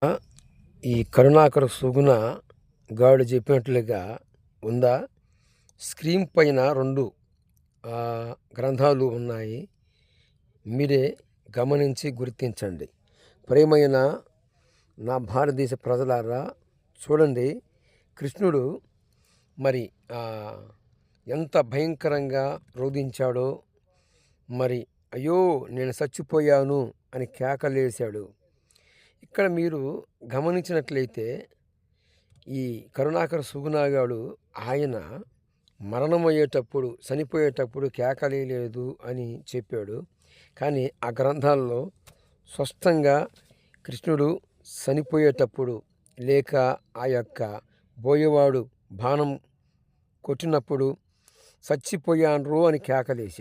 ఆ! ఈ కరుణాకర సుగుణ గాడు చెప్పినట్లుగా ఉందా? స్క్రీన్ పైన 2 గ్రంథాలు ఉన్నాయి. మీరే గమనించి గుర్తించండి. ప్రియమైన నా భారతదేశ ప్రజలారా, చూడండి, కృష్ణుడు మరి ఆహ్, ఎంత భయంకరంగా రోదించాడో, మరి అయ్యో! నేను చచ్చిపోయాను అని కేకలేసాడు. ఇక్కడ మీరు గమనించినట్లయితే ఈ కరుణాకర సుగుణాగాడు ఆయన మరణమయ్యేటప్పుడు, చనిపోయేటప్పుడు కేకలేయలేదు అని చెప్పాడు. కానీ ఆ గ్రంథాల్లో స్పష్టంగా కృష్ణుడు చనిపోయేటప్పుడు, లేక ఆ యొక్క బోయవాడు బాణం కొట్టినప్పుడు చచ్చిపోయాన్రో అని కేకలేశాడు.